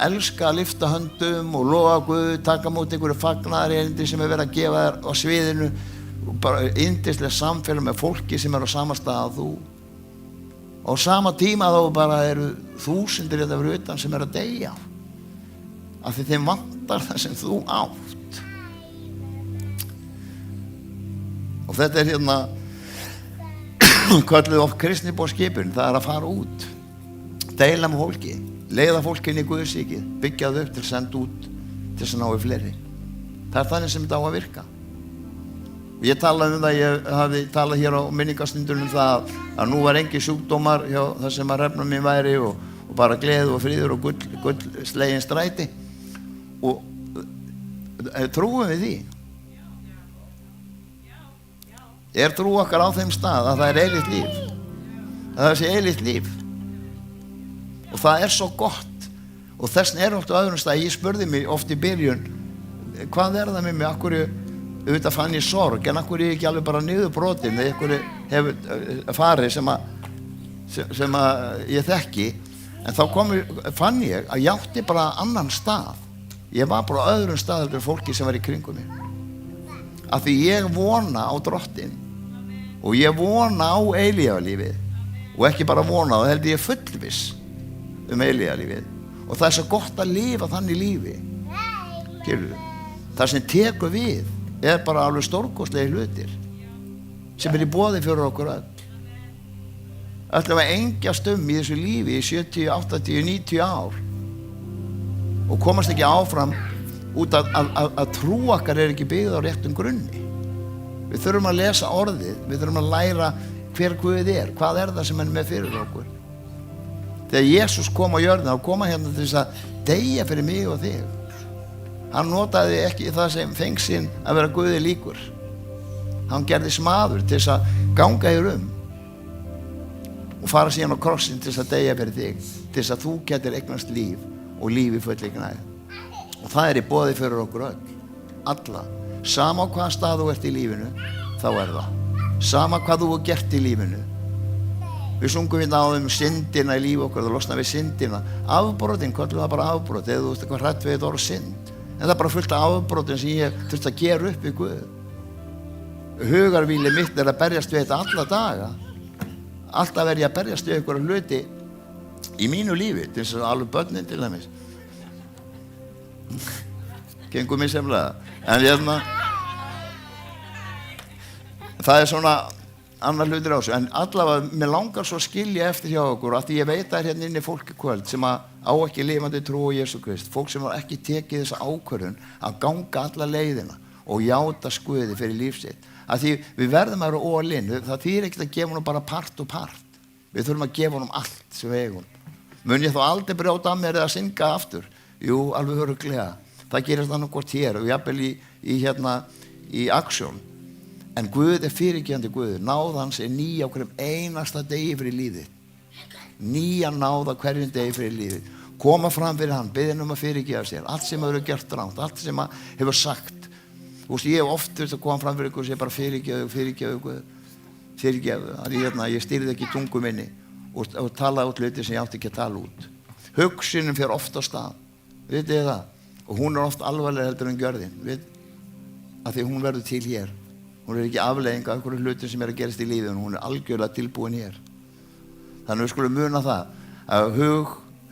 S5: elska að lyfta höndum og lofa Guð, taka móti einhverju fagnaðarerindi sem er verið að gefa þér á sviðinu og bara yndislega samfélag með fólki sem er á sama stað að þú. Á sama tíma þá bara eru þúsundir þetta fyrir utan sem er að deyja af því þeim vantar það sem þú átt. Og þetta er hérna kölluð of kristniboðskipun, það er að fara út. deila með fólki, leiða fólki inn í Guðsríkið, byggja það upp til að senda út til þess að ná við fleiri. Það er þannig sem þetta á að virka. Ég talaði um það, ég hafði talað hér á minningastundunum það að nú var engin sjúkdómar hjá það sem að hrefna mín væri og bara gleði og friður og gull slegin stræti, og trúum við því? Er trú okkar á þeim stað að það er eilíft líf, að það sé eilíft líf? Og það er svo gott, og þess vegna er oft á öðrum stað. Ég spurði mig oft í byrjun, hvað er það með mig, akkur auðvitað fann ég sorg, en akkur ég ekki alveg bara niðurbrotin eða akkur hefur farið sem að ég þekki. En þá fann ég að ég átti bara annan stað. Ég var bara á öðrum stað heldur en fólki sem var í kringum mig. Af því ég vona á Drottinn og ég vona á eilífðarlífið, og ekki bara vona, þá held ég fullviss eilífðarlífið. Og það er svo gott að lifa þannig lífi. Skilurðu? Það sem tekur við er bara alveg stórkostlegi hlutir sem er í boði fyrir okkur öll. Ætlum að engjast í þessu lífi í 70, 80, 90 ár og komast ekki áfram út að trú okkar er ekki byggð á réttum grunni. Við þurfum að lesa orðið, við þurfum að læra hver Guð er, hvað er það sem hann er með fyrir okkur. Þegar Jesús kom á jörðina, þá kom hann hérna til þess að deyja fyrir mig og þig. Hann notaði ekki það sem fengsinn að vera Guði líkur. Hann gerði smaður til þess að ganga hér og fara síðan á krossin til þess að deyja fyrir þig, til þess að þú getur eignast líf og líf í fullri gnægð. Og það er í boði fyrir okkur öll, alla. Sama á hvaða stað þú ert í lífinu, þá er það. Sama hvað þú hefur gert í lífinu. Við sungum hérna á syndina í lífi okkar, þú losna við syndina. Afbrotin, kallum það bara afbrot, eða þú veist eitthvað hrætt við þetta orð synd. En það er bara fullt af afbrotin sem ég þurft að gera upp í Guð. Hugarvíli mitt er að berjast við þetta alla daga. Alltaf er ég að berjast við einhverja hluti í mínu lífi, til þess að alveg börnin til dæmis. Gengur mér semlega. En það er svona annar hlutir á þessu. En allavega, mér langar svo að skilja eftir hjá okkur, af því ég veit að það er hérna inni fólk í kvöld sem á ekki lifandi trú á Jesú Krist. Fólk sem ekki tekið þessa ákvörðun að ganga alla leiðina og játa Guði fyrir líf sitt. Af því við verðum að vera all in. Það þýðir ekkert að gefa honum bara part og part. Við þurfum að gefa honum allt sem við eigum. Mun ég þá aldrei brjóta að mér eða synga aftur? Jú, alveg örugglega. Það gerist annað hvort hér og jafnvel í aksjón. En Guð er fyrirgefandi Guð. Náð hans er ný á hverjum einasta degi fyrir lífið. Nýja náð á hverjum degi fyrir lífið. Koma fram fyrir hann, biðja um að fyrirgefa sér. Allt sem hefur gert rangt, allt sem hefur sagt. Þú veist, ég hef oft þurft að koma fram fyrir ykkur og segja bara fyrirgefu Guð. Fyrirgefu. Ég stýrði ekki tungu minni og talaði út hluti sem ég átti ekki að tala út. Hugsunin fer oft á stað. Vitið þið það? Og hún er oft alvarlega heldur en gjörðin. Af því hún verður til hér. Hún er ekki afleiðing af einhverju hlutum sem er að gerast í lífinu. Hún er algjörlega tilbúin hér. Þannig við skulum muna það að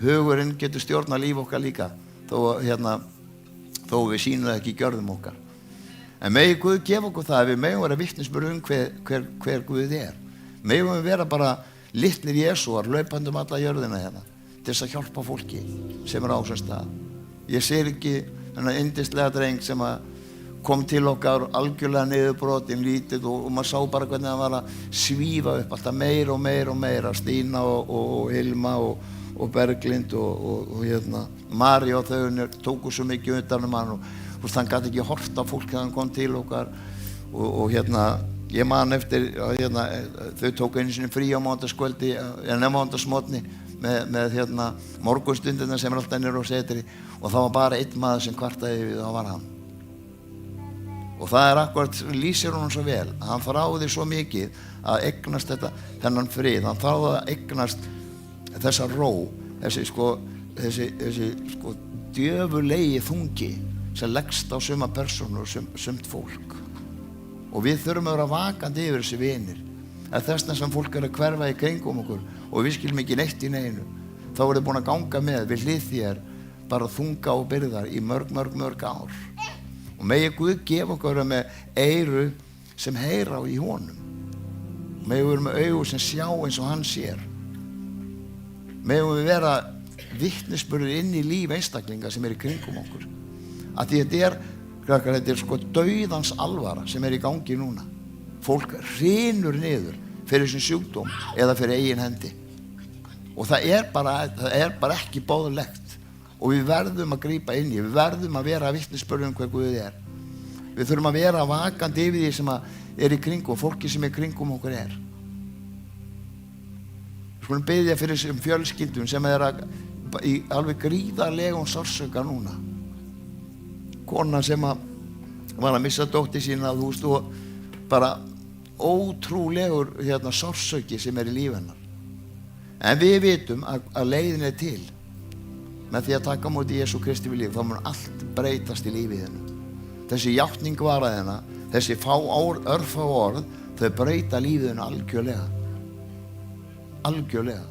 S5: hugurinn getur stjórna líf okkar líka þó við sýnum það ekki í gjörðum okkar. En megi Guð gefa okkur það að við megum vera vitnisburð hver Guð er. Megum við vera bara litlir Jesúar hlaupandi alla jörðina hérna til þess að hjálpa fólki sem er á þessum stað. Ég sér ekki þennan yndislega dreng sem kom til okkar algjörlega niðurbrotin lítið og maður sá bara hvernig hann var að svífa upp alltaf meira og meira og meira. Stína og Hilma og Berglind og Mari og þau tóku svo mikið utan hann og hann gat ekki horft á fólk þegar hann kom til okkar og ég man eftir þau tóku einu sinni frí á mánudagskvöldi eða mánudagsmorgni með morgunstundina sem er alltaf niður á setri og það var bara einn maður sem kvartaði við, það var hann. Og það er akkurat, lýsir honum svo vel, hann þráði svo mikið að eignast þennan frið, hann þráði að eignast þessa ró, þessi djöfulegi þungi sem leggst á suma persónur og sumt fólk. Og við þurfum að vera vakandi yfir þessi vinir. Þessna sem fólk er að hverfa í kringum okkur og við skilum ekki neitt í neinu, þá er þið búin að ganga með við hlið þér bara þunga og byrðar í mörg ár. Og megi Guð gefa okkur með eyru sem heyra í honum. Megi við vera með augu sem sjá eins og hann sér. megum við vera vitnisburður inn í líf einstaklinga sem í kringum okkur. Að því þetta sko dauðans alvara sem í gangi núna. Fólk hrynur niður fyrir þessum sjúkdóm eða fyrir eigin hendi. Og það er bara ekki boðlegt. Og við verðum að grípa inn í, við verðum að vera vitnisburður hver Guð er. Við þurfum að vera vakandi yfir því sem í kringum, fólki sem í kringum okkur er. Við skulum biðja fyrir þessum fjölskyldum sem í alveg gríðarlegum sársauka núna. Kona sem var að missa dóttur sína, þú veist, og bara ótrúlegur sársauki sem í lífi hennar. En við vitum að leiðin er til. Með því að taka á móti Jesú Kristi við líf, þá mun allt breytast í lífið hennar. Þessi játning varaðina, þessi örfá orð, þau breyta lífið hennar algjörlega. Algjörlega.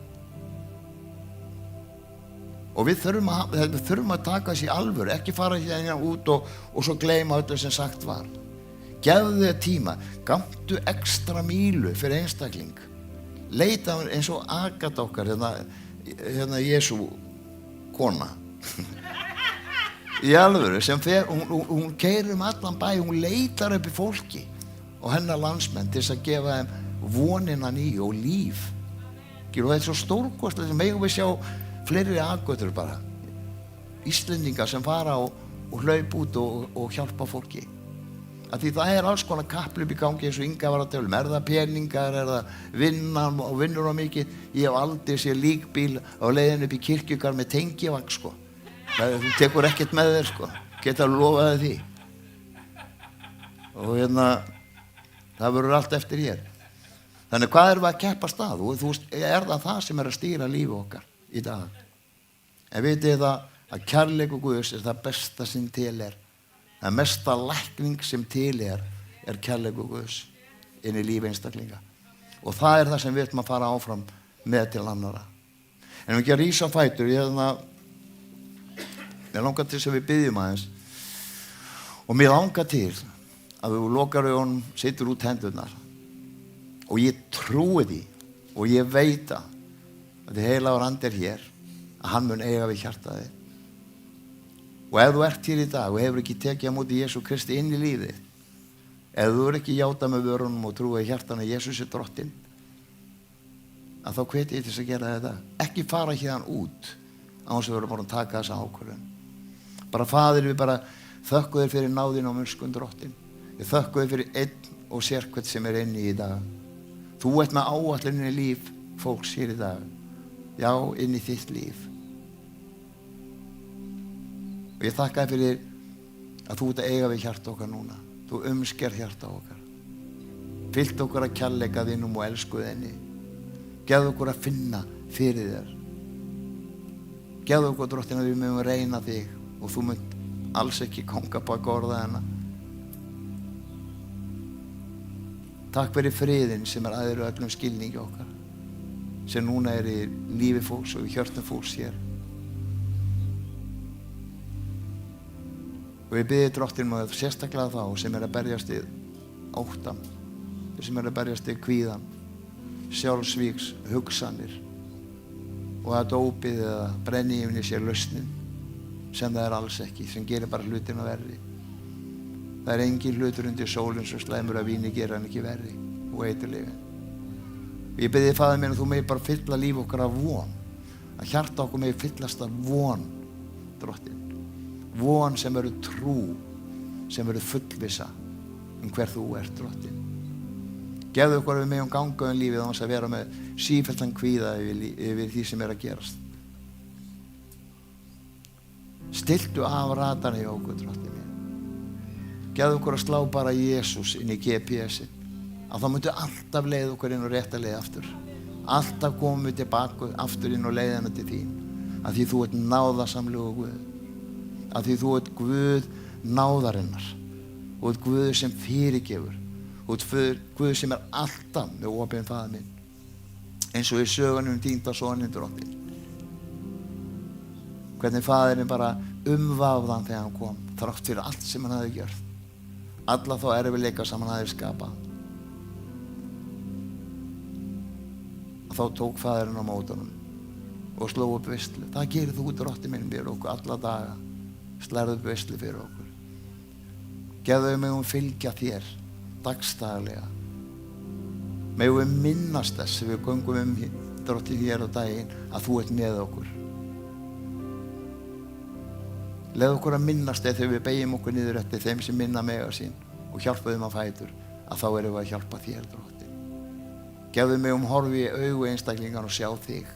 S5: Og við þurfum að taka þessi alvöru, ekki fara hérna út og svo gleyma öllu sem sagt var. Gefðu þér tíma, gammtu ekstra mílu fyrir einstakling. Leita eins og Agatha okkar, hérna Jesú kona. Í alvöru, sem hún keyrir allan bæ, hún leitar upp í fólki og hennar landsmenn til þess að gefa þeim vonina nýju og líf. Og þetta er svo stórkostlegt, megum við sjá fleiri Agattur bara. Íslendingar sem fara og hlaup út og hjálpa fólki. Að því það alls konar kapphlaup í gangi eins og Inga var að tala. Er það peningar, er það vinnan og vinnur á mikið? Ég hef aldrei séð líkbíl á leiðinu upp í kirkjugarð með tengivagn, sko. Þú tekur ekkert með þér, sko. Geta lofaði því. Og það verður allt eftir hér. Þannig hvað erum við að keppast að? Og þú veist, það sem að stýra lífi okkar í dag? En vitið það að kærleikur Guðs það besta sem til er. Það mesta lækning sem til er kærleikur Guðs inn í lífi einstaklinga. Og það það sem við ætlum að fara áfram með til annara. En við ekki að rísa á fætur, ég langar til þess að við biðjum aðeins. Og mér langar til að við lokar augunum, setur út hendurnar. Og ég trúi því og ég veit að því heilagur andi hér, að hann mun eiga við hjartaði. Og ef þú ert hér í dag og hefur ekki tekið á móti Jesú Kristi inn í lífið, ef þú ekki játað með vörunum og trúið í hjartanu að Jesús drottinn, að þá hveti ég til þess að gera þetta. Ekki fara hérna út á þess að við erum bara að taka þessa ákvörðun. Bara Faðir, við bara þökkum þér fyrir náðina og munskun drottinn. Við þökkum þér fyrir einn og sérkvæmt sem inni í dag. Þú ert með áætlun í líf fólks hér í dag. Já, inn í þitt líf. Og ég þakka þér fyrir að þú ert að eiga við hjarta okkar núna. Þú umsker hjarta okkar. Fyllt okkur að kærleika þínum og elsku þinni. Gefðu okkur að finna fyrir þér. Gefðu okkur, drottinn, að við mögum reyna þig og þú munt alls ekki konga bak orða hennar. Takk fyrir friðinn sem aðeins öllum skilningi okkar. Sem núna í lífi fólks og í hjörtum fólks hér. Og ég biði drottinn að sérstaklega þá sem að berjast í óttan, sem að berjast í kvíðan, sjálfsvíks, hugsanir og að dópið eða brennivíni sé lausnin sem það alls ekki, sem gerir bara hlutina verri. Það engin hlutur undir sólinn sem slæmur að víni gera hann ekki verri og eiturlyfin. Og ég biði Faðir minn að þú megi bara fylla líf okkar af von, að hjarta okkur megi fyllast af von, drottinn. Von sem trú, sem fullvissa hver þú ert, drottinn. Gefðu okkur að við megum ganga lífið án þess að vera með sífelldan kvíða yfir því sem að gerast. Stilltu af radarinn í okkur, drottinn minn. Gefðu okkur að slá bara Jesús inn í GPS-in. Að það myndi alltaf leið okkur inn og rétta leið aftur. Alltaf komum við tilbaka aftur inn og leiðina til þín. Að því þú ert náðasamlegur Guð. Að því þú ert Guð náðarinnar. Þú ert Guð sem fyrirgefur. Þú ert Guð sem alltaf með opinn Faðir minn. Eins og í sögunum týnda soninn, drottinn. Hvernig Faðirinn bara umvafði hann þegar hann kom, þrátt fyrir allt sem hann hafði gjört. Alla þá erfiðleika sem hann hafði skapað. Þá tók Faðirinn á móti honum og sló upp veislu. Það gerir þú, Drottinn minn, fyrir okkur alla daga. Slærðu upp veislu fyrir okkur. Gefðu megum fylgja þér dagstaglega. Megum við minnast þess við göngum Drottinn hér á daginn að þú ert með okkur. Leð okkur að minnast þess þegar við beygjum okkur niður eftir þeim sem minna mega sín og hjálpa þeim að fætur, að þá erum við að hjálpa þér, Drottinn. Gefðu megum horfi í augu einstaklingan og sjá þig.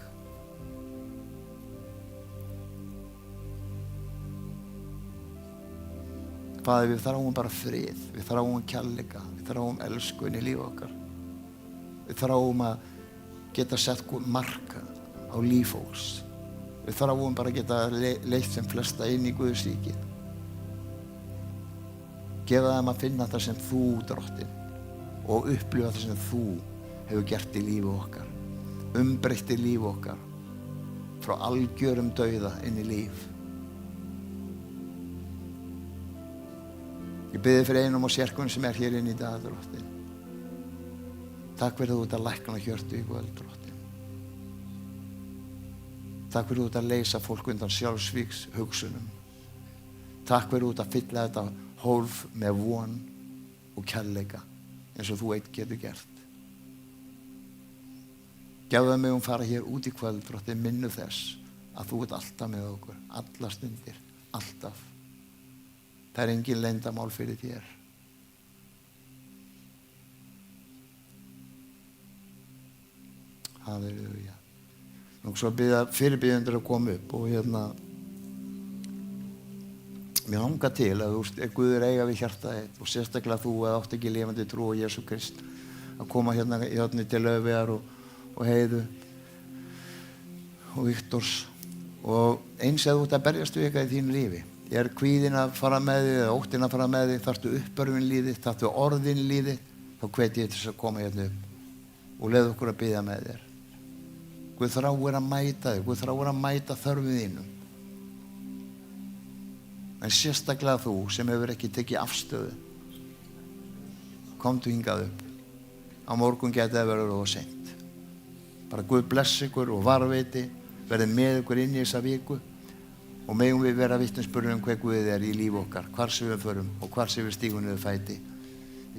S5: Faðir, við þráum bara frið, við þráum kærleika, við þráum elsku inn í líf okkar. Við þráum að geta sett marka á líf fólks. Við þráum bara að geta leitt sem flesta inn í Guðs ríkið. Gefa þeim að finna það sem þú, Drottinn, og upplifa það sem þú hefur gert í lífi okkar. Umbreytti lífi okkar frá algjörum dauða inn í líf. Ég biði fyrir einum og sérkvönd sem hér inn í dag, Drottinn. Takk fyrir þú ert að lækna hjörtu í kvöld, Drottinn. Takk fyrir þú ert að leysa fólk undan sjálfsvíks hugsunum. Takk fyrir þú ert að fylla þetta hólf með von og kærleika eins og þú eitt getur gert. Gefðu mig fara hér út í kvöld, Drottinn, minnu þess að þú ert alltaf með okkur, alla stundir, alltaf. Það engin leyndamál fyrir þér. Halleluja. Nú svo fyrirbýðendur að koma upp og mér langar til að Guð eiga við hjartað þitt og sérstaklega þú að átt ekki lifandi trú á Jesú Krist að koma hérna til Löfvegar og Heiðu og Viktors og eins að þú ert að berjast við eitthvað í þínu lífi. Er kvíðin að fara með þig eða óttin að fara með þig, þarftu uppörfin líðið, þarftu orðin líðið, þá hvet ég til þess að koma hérna upp og leið okkur að biðja með þér. Guð þráir að mæta þig, Guð þráir að mæta þörfið þínum. En sérstaklega þú sem hefur ekki tekið afstöðu, komdu hingað upp. Á morgun geti það verið of seint. Bara Guð bless ykkur og varveiti, verði með ykkur inn í þessa viku. Og megum við vera vitnisburður hver Guð í líf okkar, hvar sem við förum og hvar sem við stígum niður fæti.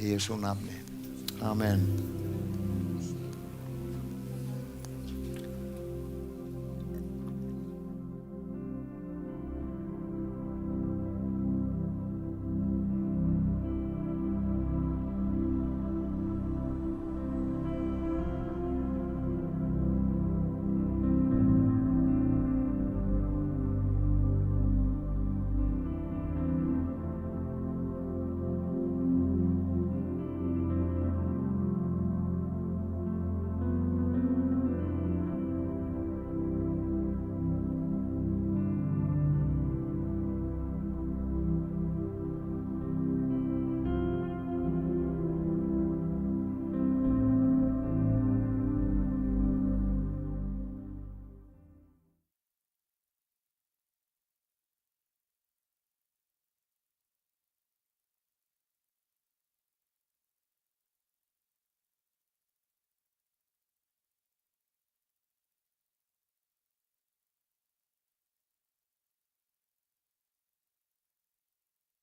S5: Í Jesú nafni. Amen.